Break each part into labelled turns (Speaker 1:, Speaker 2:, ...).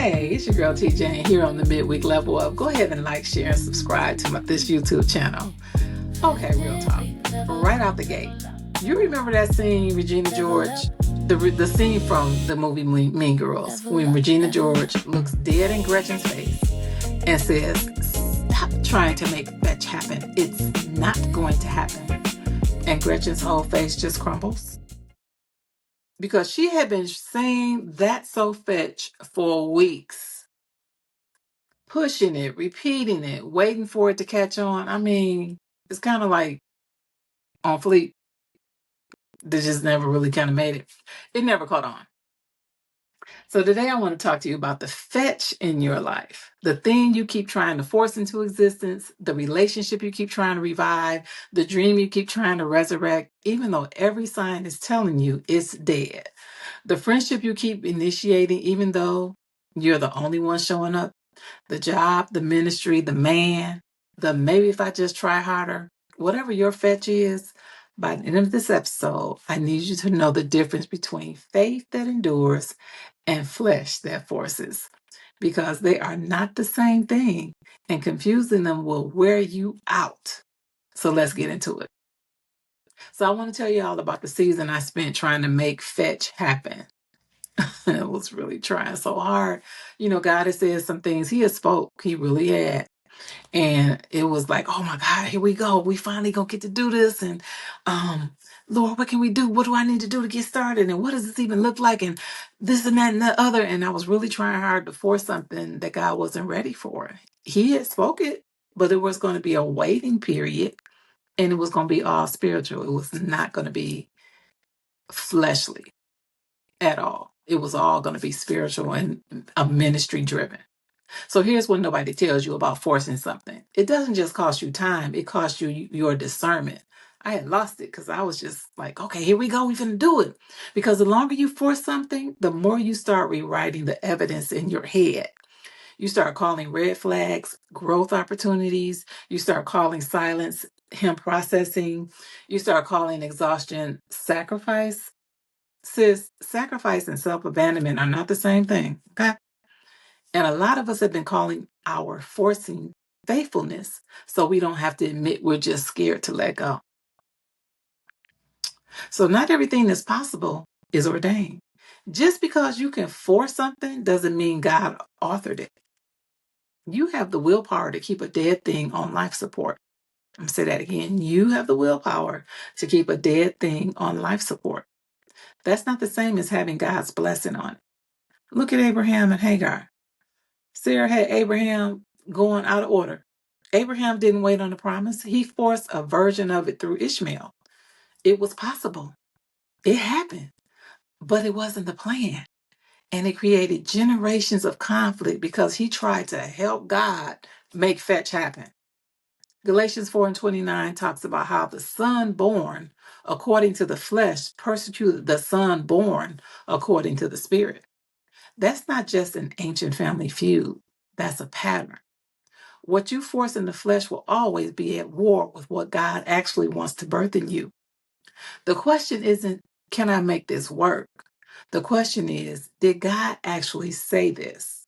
Speaker 1: Hey, it's your girl TJ here on the Midweek Level Up. Go ahead and like, share, and subscribe to this YouTube channel. Okay, real talk. Right out the gate. You remember that scene, Regina George? The scene from the movie Mean Girls, when Regina George looks dead in Gretchen's face and says, "Stop trying to make fetch happen. It's not going to happen." And Gretchen's whole face just crumbles. Because she had been saying that so fetch for weeks, pushing it, repeating it, waiting for it to catch on. I mean, it's kind of like on fleek. They just never really kind of made it. It never caught on. So today I want to talk to you about the fetch in your life, the thing you keep trying to force into existence, the relationship you keep trying to revive, the dream you keep trying to resurrect, even though every sign is telling you it's dead. The friendship you keep initiating, even though you're the only one showing up. The job, the ministry, the man, the maybe if I just try harder, whatever your fetch is, by the end of this episode, I need you to know the difference between faith that endures and flesh that forces, because they are not the same thing, and confusing them will wear you out. So let's get into it. So I want to tell you all about the season I spent trying to make fetch happen. I was really trying so hard. You know, God has said some things. He has spoke. He really had. And it was like, oh my God, here we go. We finally gonna get to do this. And Lord, what can we do? What do I need to do to get started? And what does this even look like? And this and that and the other. And I was really trying hard to force something that God wasn't ready for. He had spoke it, but it was going to be a waiting period. And it was going to be all spiritual. It was not going to be fleshly at all. It was all going to be spiritual and ministry driven. So here's what nobody tells you about forcing something. It doesn't just cost you time, it costs you your discernment. I had lost it because I was just like, okay, here we go, we're going to do it. Because the longer you force something, the more you start rewriting the evidence in your head. You start calling red flags growth opportunities. You start calling silence him processing. You start calling exhaustion sacrifice. Sis, sacrifice and self-abandonment are not the same thing, okay? And a lot of us have been calling our forcing faithfulness, so we don't have to admit we're just scared to let go. So not everything that's possible is ordained. Just because you can force something doesn't mean God authored it. You have the willpower to keep a dead thing on life support. I'm going to say that again. You have the willpower to keep a dead thing on life support. That's not the same as having God's blessing on it. Look at Abraham and Hagar. Sarah had Abraham going out of order. Abraham didn't wait on the promise. He forced a version of it through Ishmael. It was possible. It happened, but it wasn't the plan. And it created generations of conflict because he tried to help God make fetch happen. Galatians 4:29 talks about how the son born according to the flesh persecuted the son born according to the spirit. That's not just an ancient family feud. That's a pattern. What you force in the flesh will always be at war with what God actually wants to birth in you. The question isn't, can I make this work? The question is, did God actually say this?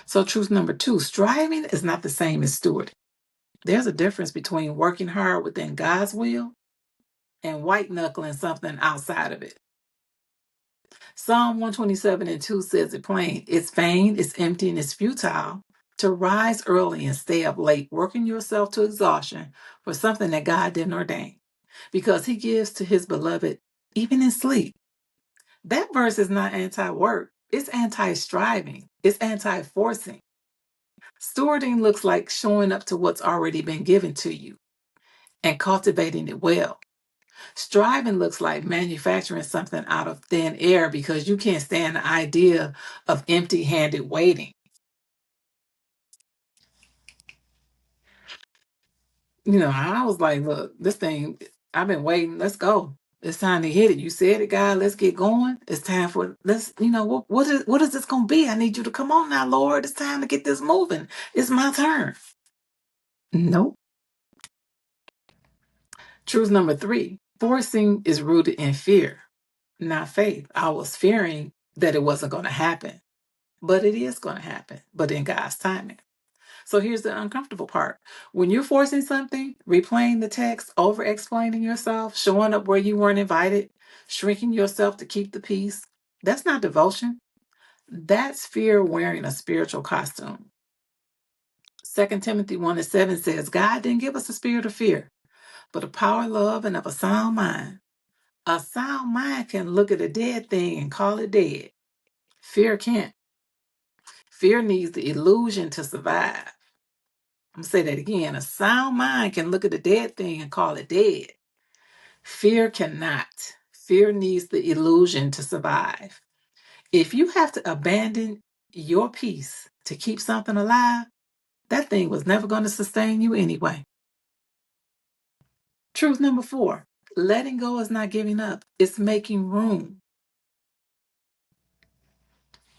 Speaker 1: So, truth number 2, striving is not the same as stewarding. There's a difference between working hard within God's will and white knuckling something outside of it. Psalm 127:2 says it plain. It's vain, it's empty, and it's futile to rise early and stay up late, working yourself to exhaustion for something that God didn't ordain, because he gives to his beloved even in sleep. That verse is not anti-work. It's anti-striving. It's anti-forcing. Stewarding looks like showing up to what's already been given to you and cultivating it well. Striving looks like manufacturing something out of thin air because you can't stand the idea of empty-handed waiting. You know, I was like, look, this thing, I've been waiting. Let's go. It's time to hit it. You said it, God. Let's get going. It's time for, what is this going to be? I need you to come on now, Lord. It's time to get this moving. It's my turn. Nope. Truth number 3, forcing is rooted in fear, not faith. I was fearing that it wasn't going to happen. but it is going to happen, but in God's timing. So here's the uncomfortable part. When you're forcing something, replaying the text, over explaining yourself, showing up where you weren't invited, shrinking yourself to keep the peace, that's not devotion. That's fear wearing a spiritual costume. 2 Timothy 1:7 says, God didn't give us a spirit of fear, but of power, love, and of a sound mind. A sound mind can look at a dead thing and call it dead. Fear can't. Fear needs the illusion to survive. I'm going to say that again. A sound mind can look at a dead thing and call it dead. Fear cannot. Fear needs the illusion to survive. If you have to abandon your peace to keep something alive, that thing was never going to sustain you anyway. Truth number 4, letting go is not giving up. It's making room.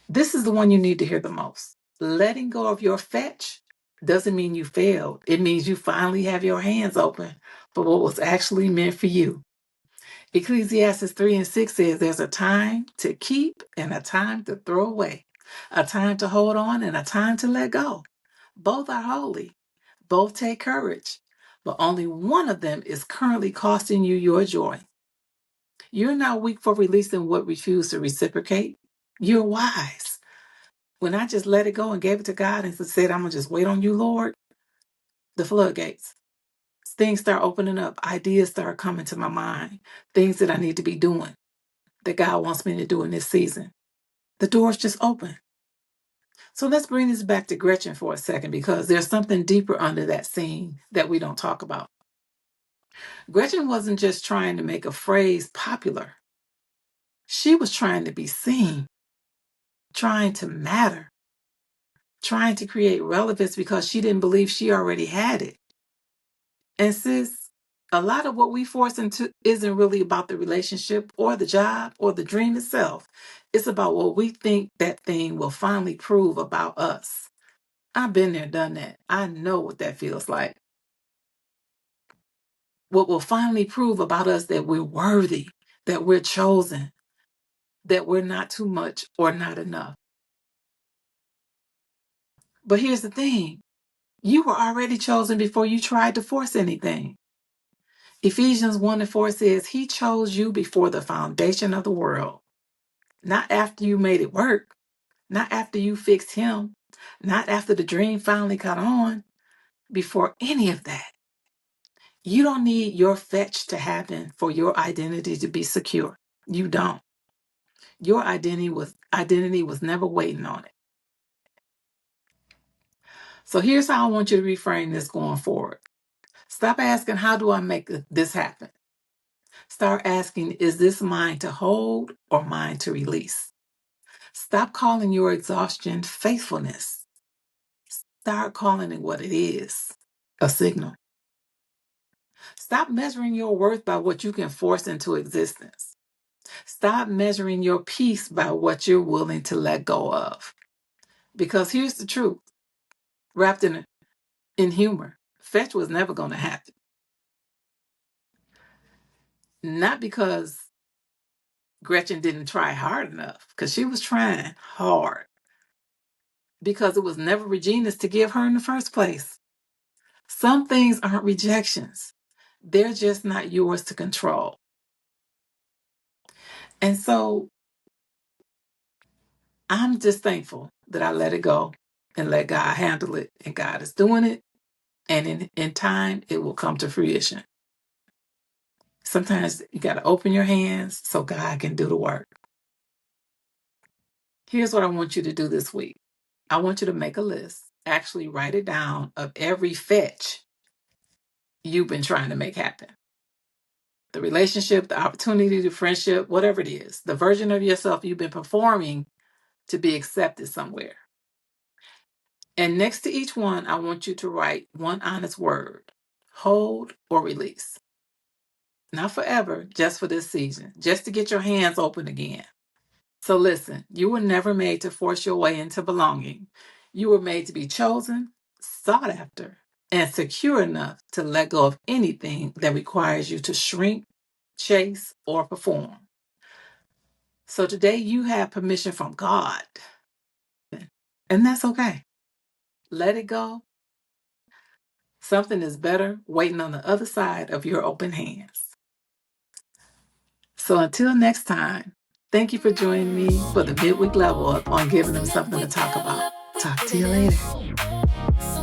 Speaker 1: This is the one you need to hear the most. Letting go of your fetch doesn't mean you failed. It means you finally have your hands open for what was actually meant for you. Ecclesiastes 3:6 says there's a time to keep and a time to throw away, a time to hold on and a time to let go. Both are holy. Both take courage, but only one of them is currently costing you your joy. You're not weak for releasing what refused to reciprocate. You're wise. When I just let it go and gave it to God and said, I'm going to just wait on you, Lord, the floodgates, things start opening up. Ideas start coming to my mind. Things that I need to be doing, that God wants me to do in this season. The doors just open. So let's bring this back to Gretchen for a second, because there's something deeper under that scene that we don't talk about. Gretchen wasn't just trying to make a phrase popular. She was trying to be seen, trying to matter, trying to create relevance because she didn't believe she already had it. And sis, a lot of what we force into isn't really about the relationship or the job or the dream itself. It's about what we think that thing will finally prove about us. I've been there, done that. I know what that feels like. What will finally prove about us that we're worthy, that we're chosen, that we're not too much or not enough. But here's the thing. You were already chosen before you tried to force anything. Ephesians 1:4 says, He chose you before the foundation of the world. Not after you made it work. Not after you fixed him. Not after the dream finally caught on. Before any of that. You don't need your fetch to happen for your identity to be secure. You don't. Your identity was never waiting on it. So here's how I want you to reframe this going forward. Stop asking, how do I make this happen? Start asking, is this mine to hold or mine to release? Stop calling your exhaustion faithfulness. Start calling it what it is, a signal. Stop measuring your worth by what you can force into existence. Stop measuring your peace by what you're willing to let go of. Because here's the truth, wrapped in humor. Fetch was never going to happen. Not because Gretchen didn't try hard enough, because she was trying hard. Because it was never Regina's to give her in the first place. Some things aren't rejections. They're just not yours to control. And so I'm just thankful that I let it go and let God handle it. And God is doing it. And in time, it will come to fruition. Sometimes you got to open your hands so God can do the work. Here's what I want you to do this week. I want you to make a list. Actually write it down of every fetch you've been trying to make happen. The relationship, the opportunity, the friendship, whatever it is, the version of yourself you've been performing to be accepted somewhere. And next to each one, I want you to write one honest word, hold or release. Not forever, just for this season, just to get your hands open again. So listen, you were never made to force your way into belonging. You were made to be chosen, sought after, and secure enough to let go of anything that requires you to shrink, chase, or perform. So today you have permission from God And that's okay. Let it go. Something is better waiting on the other side of your open hands. So until next time, thank you for joining me for the Midweek Level Up on Giving Them Something to Talk About. Talk to you later.